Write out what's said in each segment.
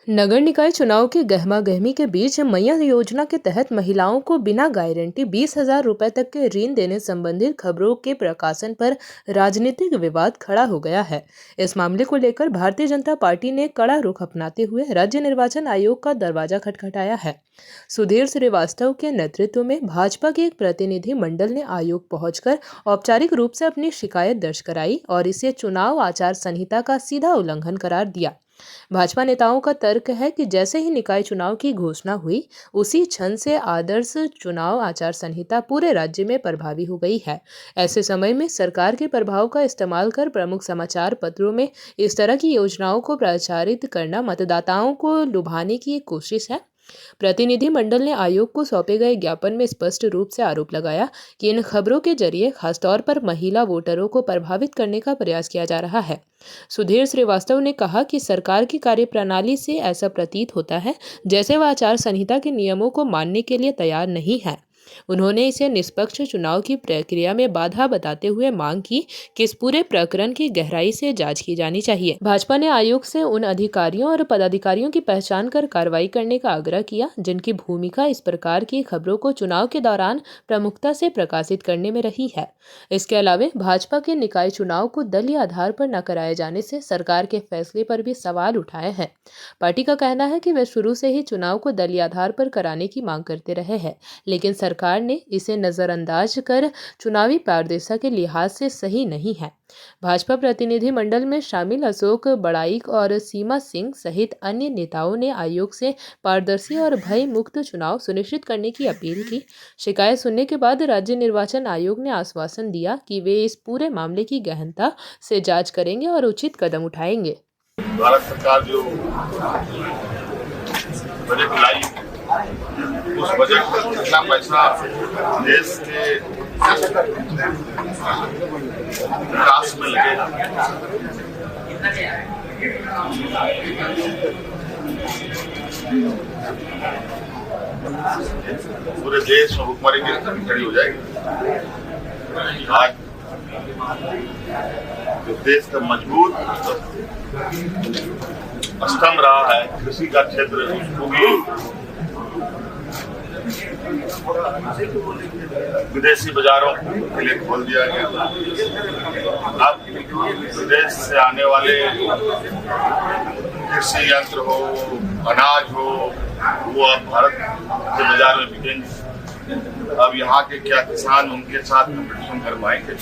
नगर निकाय चुनाव की गहमागहमी के बीच मैया योजना के तहत महिलाओं को बिना गारंटी 20,000 रुपए तक के ऋण देने संबंधित खबरों के प्रकाशन पर राजनीतिक विवाद खड़ा हो गया है। इस मामले को लेकर भारतीय जनता पार्टी ने कड़ा रुख अपनाते हुए राज्य निर्वाचन आयोग का दरवाजा खटखटाया है। सुधीर श्रीवास्तव के नेतृत्व में भाजपा के एक प्रतिनिधि मंडल ने आयोग पहुंचकर औपचारिक रूप से अपनी शिकायत दर्ज कराई और इसे चुनाव आचार संहिता का सीधा उल्लंघन करार दिया। भाजपा नेताओं का तर्क है कि जैसे ही निकाय चुनाव की घोषणा हुई उसी क्षण से आदर्श चुनाव आचार संहिता पूरे राज्य में प्रभावी हो गई है। ऐसे समय में सरकार के प्रभाव का इस्तेमाल कर प्रमुख समाचार पत्रों में इस तरह की योजनाओं को प्रचारित करना मतदाताओं को लुभाने की एक कोशिश है। प्रतिनिधि मंडल ने आयोग को सौंपे गए ज्ञापन में स्पष्ट रूप से आरोप लगाया कि इन खबरों के जरिए खासतौर पर महिला वोटरों को प्रभावित करने का प्रयास किया जा रहा है। सुधीर श्रीवास्तव ने कहा कि सरकार की कार्यप्रणाली से ऐसा प्रतीत होता है जैसे वह आचार संहिता के नियमों को मानने के लिए तैयार नहीं है। उन्होंने इसे निष्पक्ष चुनाव की प्रक्रिया में बाधा बताते हुए मांग की कि इस पूरे प्रकरण की गहराई से जांच की जानी चाहिए। भाजपा ने आयोग से उन अधिकारियों और पदाधिकारियों की पहचान कर कार्रवाई करने का आग्रह किया जिनकी भूमिका इस प्रकार की खबरों को चुनाव के दौरान प्रमुखता से प्रकाशित करने में रही है। इसके अलावा भाजपा के निकाय चुनाव को दलीय आधार पर न कराए जाने से सरकार के फैसले पर भी सवाल उठाए हैं। पार्टी का कहना है कि वे शुरू से ही चुनाव को दलीय आधार पर कराने की मांग करते रहे हैं, लेकिन सरकार ने इसे नजरअंदाज कर चुनावी पारदर्शिता के लिहाज से सही नहीं है। भाजपा प्रतिनिधि मंडल में शामिल अशोक बड़ाइक और सीमा सिंह सहित अन्य नेताओं ने आयोग से पारदर्शी और भय मुक्त चुनाव सुनिश्चित करने की अपील की। शिकायत सुनने के बाद राज्य निर्वाचन आयोग ने आश्वासन दिया कि वे इस पूरे मामले की गहनता से जांच करेंगे और उचित कदम उठाएंगे। भारत सरकार जो बजट लाई, उस बजट का कितना पैसा देश के विकास में लगेगा, पूरे देश में भुखमरी की स्थिति खड़ी हो जाएगी। आज जो देश का मजबूत स्तंभ रहा है कृषि का क्षेत्र, उसको भी विदेशी बाजारों के लिए खोल दिया गया। अब विदेश से आने वाले कृषि यंत्र हो, अनाज हो, वो अब भारत के बाजार में बिकेंगे। अब यहाँ के क्या किसान उनके साथ कंपटीशन कर पाएंगे?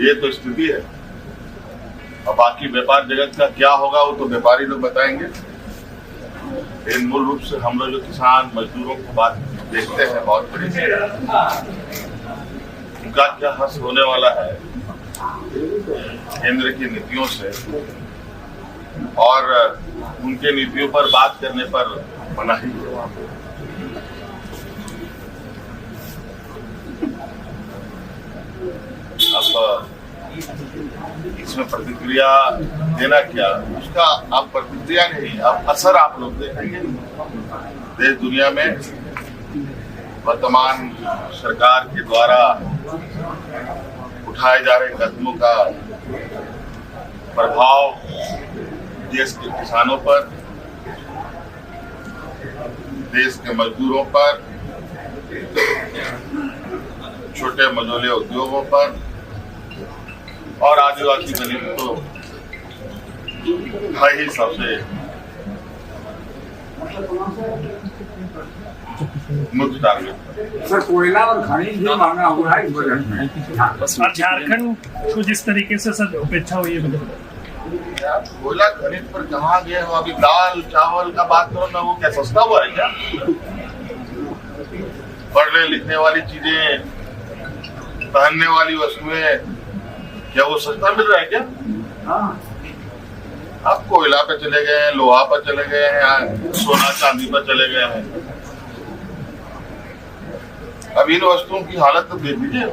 ये तो स्थिति है। और बाकी व्यापार जगत का क्या होगा वो तो व्यापारी लोग बताएंगे। लेकिन मूल रूप से हम लोग जो किसान मजदूरों की बात देखते हैं बहुत बड़ी, उनका क्या हर्ष होने वाला है केंद्र की नीतियों से, और उनके नीतियों पर बात करने पर मनाही है। अब इसमें प्रतिक्रिया देना क्या, उसका आप प्रतिक्रिया नहीं, आप असर आप लोग देखेंगे। देश दुनिया में वर्तमान सरकार के द्वारा उठाए जा रहे कदमों का प्रभाव देश के किसानों पर, देश के मजदूरों पर, छोटे मझोले उद्योगों पर और आदिवासी दलित तो है ही सबसे मुख्य टारगेट। सर, कोयला और खनिज भी मांगा हुआ है इस बजट में। झारखंड को जिस तरीके से सर उपेक्षा हुई है, कोयला खनिज पर कहाँ गए हो? अभी दाल चावल का बात करो ना, वो क्या सस्ता हुआ है क्या? पढ़ने लिखने वाली चीजें, पहनने वाली वस्तुएं, क्या वो सस्ता मिल रहा है क्या? आप कोयला पे चले गए हैं, लोहा पर चले गए हैं, सोना चांदी पर चले गए हैं। अब इन वस्तुओं की हालत तो देख लीजिए,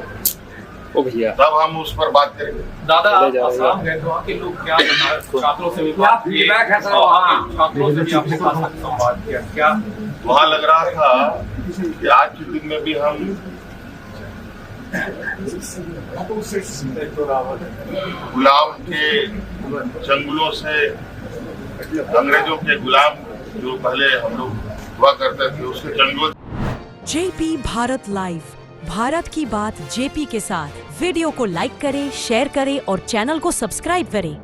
तब हम उस पर बात करेंगे। दादा, आप आसाम गए तो वहाँ के लोग क्या छात्रों से भी बात किए, छात्रों से भी आपने संवाद किया क्या? वहाँ लग रहा था कि आज के दिन में भी हम गुलाम के जंगलों से, अंग्रेजों के गुलाम जो पहले हम लोग हुआ करते थे उसके जंगलों। जेपी भारत लाइव, भारत की बात जेपी के साथ। वीडियो को लाइक करें, शेयर करें और चैनल को सब्सक्राइब करें।